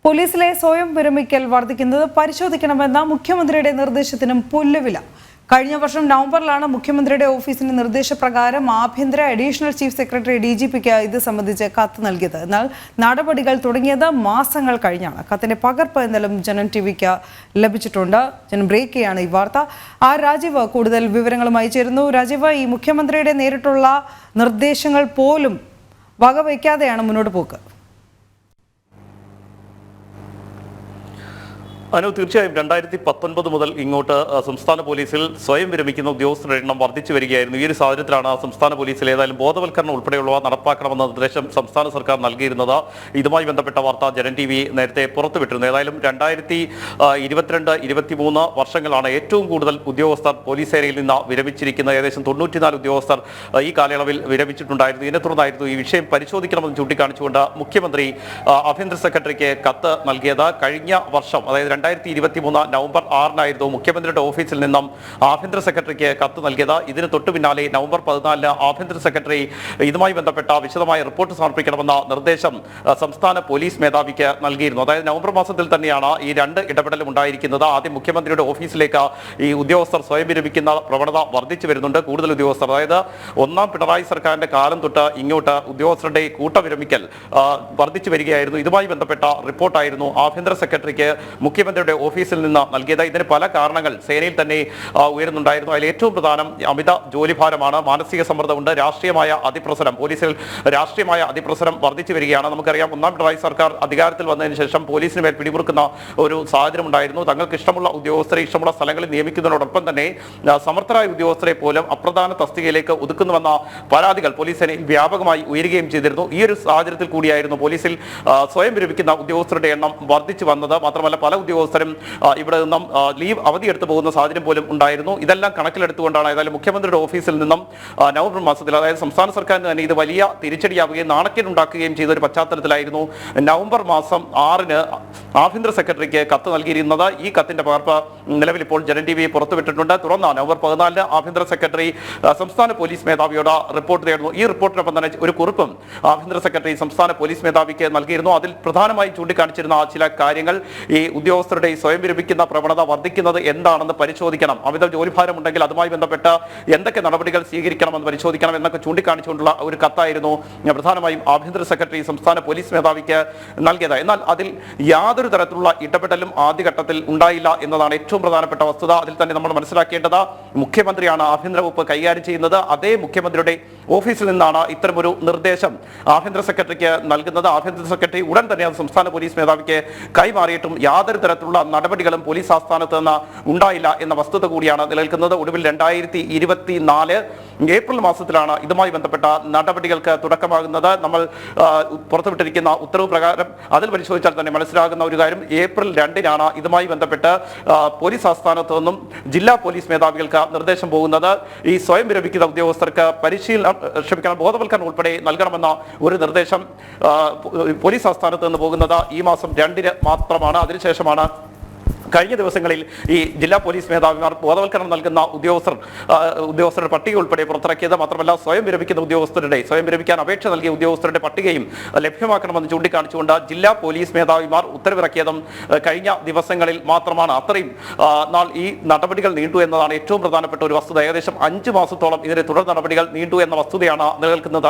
പോലീസിലെ സ്വയം വിരമിക്കൽ വർദ്ധിക്കുന്നത് പരിശോധിക്കണമെന്ന മുഖ്യമന്ത്രിയുടെ നിർദ്ദേശത്തിനും പുല്ലുവില. കഴിഞ്ഞ വർഷം നവംബറിലാണ് മുഖ്യമന്ത്രിയുടെ ഓഫീസിന്റെ നിർദ്ദേശപ്രകാരം ആഭ്യന്തര അഡീഷണൽ ചീഫ് സെക്രട്ടറി DGPക്ക് ഇത് സംബന്ധിച്ച് കത്ത് നൽകിയത്. എന്നാൽ നടപടികൾ തുടങ്ങിയത് മാസങ്ങൾ കഴിഞ്ഞാണ്. കത്തിന്റെ പകർപ്പ് എന്നാലും ജനം TVക്ക് ലഭിച്ചിട്ടുണ്ട്. ജനം ബ്രേക്കിയാണ് ഈ വാർത്ത. രാജീവ് കൂടുതൽ വിവരങ്ങളുമായി ചേരുന്നു. രാജീവ്, ഈ മുഖ്യമന്ത്രിയുടെ നേരിട്ടുള്ള നിർദ്ദേശങ്ങൾ പോലും വകവയ്ക്കാതെയാണ് മുന്നോട്ട് പോക്ക്. തീർച്ചയായും 2019 മുതൽ ഇങ്ങോട്ട് സംസ്ഥാന പോലീസിൽ സ്വയം വിരമിക്കുന്ന ഉദ്യോഗസ്ഥരുടെ എണ്ണം വർദ്ധിച്ചു വരികയായിരുന്നു. ഈ ഒരു സാഹചര്യത്തിലാണ് സംസ്ഥാന പോലീസിൽ ഏതായാലും ബോധവൽക്കരണം ഉൾപ്പെടെയുള്ളവ നടപ്പാക്കണമെന്ന നിർദ്ദേശം സംസ്ഥാന സർക്കാർ നൽകിയിരുന്നത്. ഇതുമായി ബന്ധപ്പെട്ട വാർത്ത ജനം TV നേരത്തെ പുറത്തുവിട്ടിരുന്നു. ഏതായാലും 2022-23 വർഷങ്ങളാണ് ഏറ്റവും കൂടുതൽ ഉദ്യോഗസ്ഥർ പോലീസ് സേനയിൽ നിന്ന് വിരമിച്ചിരിക്കുന്നത്. ഏകദേശം 94 ഉദ്യോഗസ്ഥർ ഈ കാലയളവിൽ വിരമിച്ചിട്ടുണ്ടായിരുന്നു. ഇതിനെ തുടർന്നായിരുന്നു ഈ വിഷയം പരിശോധിക്കണമെന്ന് ചൂണ്ടിക്കാണിച്ചുകൊണ്ട് മുഖ്യമന്ത്രി ആഭ്യന്തര സെക്രട്ടറിക്ക് കത്ത് നൽകിയത്. കഴിഞ്ഞ വർഷം, അതായത് 2023 നവംബർ 6 മുഖ്യമന്ത്രിയുടെ ഓഫീസിൽ നിന്നും ആഭ്യന്തര സെക്രട്ടറിക്ക് കത്ത് നൽകിയത്. ഇതിന് തൊട്ടു പിന്നാലെ നവംബർ 14 ആഭ്യന്തര സെക്രട്ടറി ഇതുമായി ബന്ധപ്പെട്ട വിശദമായ റിപ്പോർട്ട് സമർപ്പിക്കണമെന്ന നിർദ്ദേശം സംസ്ഥാന പോലീസ് മേധാവിക്ക് നൽകിയിരുന്നു. അതായത് നവംബർ മാസത്തിൽ തന്നെയാണ് ഈ രണ്ട് ഇടപെടലും ഉണ്ടായിരിക്കുന്നത്. ആദ്യം മുഖ്യമന്ത്രിയുടെ ഓഫീസിലേക്ക് ഈ ഉദ്യോഗസ്ഥർ സ്വയം വിരമിക്കുന്ന പ്രവണത വർദ്ധിച്ചു വരുന്നുണ്ട്. കൂടുതൽ ഉദ്യോഗസ്ഥർ, അതായത് ഒന്നാം പിണറായി സർക്കാരിന്റെ കാലം തൊട്ട് ഇങ്ങോട്ട് ഉദ്യോഗസ്ഥരുടെ കൂട്ടവിരമിക്കൽ വർദ്ധിച്ചു വരികയായിരുന്നു. ഇതുമായി ബന്ധപ്പെട്ട റിപ്പോർട്ടായിരുന്നു ആഭ്യന്തര സെക്രട്ടറിക്ക് മുഖ്യമന്ത്രിയുടെ ഓഫീസിൽ നിന്ന് നൽകിയത്. ഇതിന് പല കാരണങ്ങൾ സേനയിൽ തന്നെ ഉയരുന്നുണ്ടായിരുന്നു. അതിൽ ഏറ്റവും പ്രധാനം അമിത ജോലിഭാരമാണ്, മാനസിക സമ്മർദ്ദമുണ്ട്, രാഷ്ട്രീയമായ അതിപ്രസരം. പോലീസിൽ രാഷ്ട്രീയമായ അതിപ്രസരം വർദ്ധിച്ചു വരികയാണ്. നമുക്കറിയാം, ഒന്നാം പിണറായി സർക്കാർ അധികാരത്തിൽ വന്നതിന് ശേഷം പോലീസിന് മേൽ പിടിമുറുക്കുന്ന ഒരു സാഹചര്യം ഉണ്ടായിരുന്നു. തങ്ങൾക്ക് ഇഷ്ടമുള്ള ഉദ്യോഗസ്ഥരെ ഇഷ്ടമുള്ള സ്ഥലങ്ങളിൽ നിയമിക്കുന്നതിനോടൊപ്പം തന്നെ സമർത്ഥരായ ഉദ്യോഗസ്ഥരെ പോലും അപ്രധാന തസ്തികയിലേക്ക് ഒതുക്കുന്നുവെന്ന പരാതികൾ പോലീസ് സേനയിൽ വ്യാപകമായി ഉയരുകയും ചെയ്തിരുന്നു. ഈ ഒരു സാഹചര്യത്തിൽ കൂടിയായിരുന്നു പോലീസിൽ സ്വയം വിരമിക്കുന്ന ഉദ്യോഗസ്ഥരുടെ എണ്ണം വർദ്ധിച്ചു വന്നത്. മാത്രമല്ല, പല ഉദ്യോഗസ്ഥരും ഇവിടെ നിന്നും ലീവ് അവധിയെടുത്ത് പോകുന്ന സാഹചര്യം പോലും ഉണ്ടായിരുന്നു. ഇതെല്ലാം കണക്കിലെടുത്തുകൊണ്ടാണ് ഏതായാലും മുഖ്യമന്ത്രിയുടെ ഓഫീസിൽ നിന്നും നവംബർ മാസത്തിൽ, അതായത് സംസ്ഥാന സർക്കാരിന് തന്നെ ഇത് വലിയ തിരിച്ചടിയാവുകയും നാണക്കേടുണ്ടാക്കുകയും ചെയ്ത ഒരു പശ്ചാത്തലത്തിലായിരുന്നു നവംബർ മാസം 6 ആഭ്യന്തര സെക്രട്ടറിക്ക് കത്ത് നൽകിയിരുന്നത്. ഈ കത്തിന്റെ പകർപ്പ് നിലവിൽ ഇപ്പോൾ ജനം TV പുറത്തുവിട്ടിട്ടുണ്ട്. തുടർന്ന് നവംബർ 14 ആഭ്യന്തര സെക്രട്ടറി സംസ്ഥാന പോലീസ് മേധാവിയോട് റിപ്പോർട്ട് തേടുന്നു. ഈ റിപ്പോർട്ടിനൊപ്പം തന്നെ ഒരു കുറിപ്പും ആഭ്യന്തര സെക്രട്ടറി സംസ്ഥാന പോലീസ് മേധാവിക്ക് നൽകിയിരുന്നു. അതിൽ പ്രധാനമായും ചൂണ്ടിക്കാണിച്ചിരുന്ന ചില കാര്യങ്ങൾ, ഈ ഉദ്യോഗസ്ഥരുടെ സ്വയം വിരമിക്കുന്ന പ്രവണത വർദ്ധിക്കുന്നത് എന്താണെന്ന് പരിശോധിക്കണം, അമിത ജോലിഭാരം ഉണ്ടെങ്കിൽ അതുമായി ബന്ധപ്പെട്ട് എന്തൊക്കെ നടപടികൾ സ്വീകരിക്കണമെന്ന് പരിശോധിക്കണം എന്നൊക്കെ ചൂണ്ടിക്കാണിച്ചുകൊണ്ടുള്ള ഒരു കത്തായിരുന്നു പ്രധാനമായും ആഭ്യന്തര സെക്രട്ടറി സംസ്ഥാന പോലീസ് മേധാവിക്ക് നൽകിയത്. എന്നാൽ അതിൽ യാതൊരു തരത്തിലുള്ള ഇടപെടലും ആദ്യഘട്ടത്തിൽ ഉണ്ടായില്ല എന്നതാണ് ഏറ്റവും പ്രധാനപ്പെട്ട വസ്തുത. അതിൽ തന്നെ നമ്മൾ മനസ്സിലാക്കേണ്ടത്, മുഖ്യമന്ത്രിയാണ് ആഭ്യന്തര വകുപ്പ് കൈകാര്യം ചെയ്യുന്നത്. അതേ മുഖ്യമന്ത്രിയുടെ ഓഫീസിൽ നിന്നാണ് ഇത്തരമൊരു നിർദ്ദേശം ആഭ്യന്തര സെക്രട്ടറിക്ക് നൽകുന്നത്. ആഭ്യന്തര സെക്രട്ടറി ഉടൻ തന്നെ അത് സംസ്ഥാന പോലീസ് മേധാവിക്ക് കൈമാറിയിട്ടും യാതൊരു തരത്തിലുള്ള നടപടികളും പോലീസ് ആസ്ഥാനത്ത് നിന്ന് ഉണ്ടായില്ല എന്ന വസ്തുത കൂടിയാണ് നിലനിൽക്കുന്നത്. ഒടുവിൽ 2024 ഏപ്രിൽ മാസത്തിലാണ് ഇതുമായി ബന്ധപ്പെട്ട നടപടികൾക്ക് തുടക്കമാകുന്നത്. നമ്മൾ പുറത്തുവിട്ടിരിക്കുന്ന ഉത്തരവ് പ്രകാരം അതിൽ പരിശോധിച്ചാൽ തന്നെ മനസ്സിലാകുന്ന ഒരു കാര്യം, ഏപ്രിൽ 2 ഇതുമായി ബന്ധപ്പെട്ട് പോലീസ് ആസ്ഥാനത്ത് നിന്നും ജില്ലാ പോലീസ് മേധാവികൾക്ക് നിർദ്ദേശം പോകുന്നത്. ഈ സ്വയം വിരമിക്കുന്ന ഉദ്യോഗസ്ഥർക്ക് ബോധവൽക്കരണം ഉൾപ്പെടെ നൽകണമെന്ന ഒരു നിർദ്ദേശം പോലീസ് ആസ്ഥാനത്ത് നിന്ന് പോകുന്നത് ഈ മാസം 2 മാത്രമാണ്. അതിനുശേഷമാണ് കഴിഞ്ഞ ദിവസങ്ങളിൽ ഈ ജില്ലാ പോലീസ് മേധാവിമാർ ബോധവൽക്കരണം നൽകുന്ന ഉദ്യോഗസ്ഥരുടെ പട്ടിക ഉൾപ്പെടെ പുറത്തിറക്കിയത്. മാത്രമല്ല, സ്വയം വിരമിക്കാൻ അപേക്ഷ നൽകിയ ഉദ്യോഗസ്ഥരുടെ പട്ടികയും ലഭ്യമാക്കണമെന്ന് ചൂണ്ടിക്കാണിച്ചുകൊണ്ട് ജില്ലാ പോലീസ് മേധാവിമാർ ഉത്തരവിറക്കിയതും കഴിഞ്ഞ ദിവസങ്ങളിൽ മാത്രമാണ്. അത്രയും നാൾ ഈ നടപടികൾ നീണ്ടു എന്നതാണ് ഏറ്റവും പ്രധാനപ്പെട്ട ഒരു വസ്തുത. ഏകദേശം 5 മാസത്തോളം ഇതിന്റെ തുടർ നടപടികൾ നീണ്ടു എന്ന വസ്തുതയാണ് നിലനിൽക്കുന്നത്.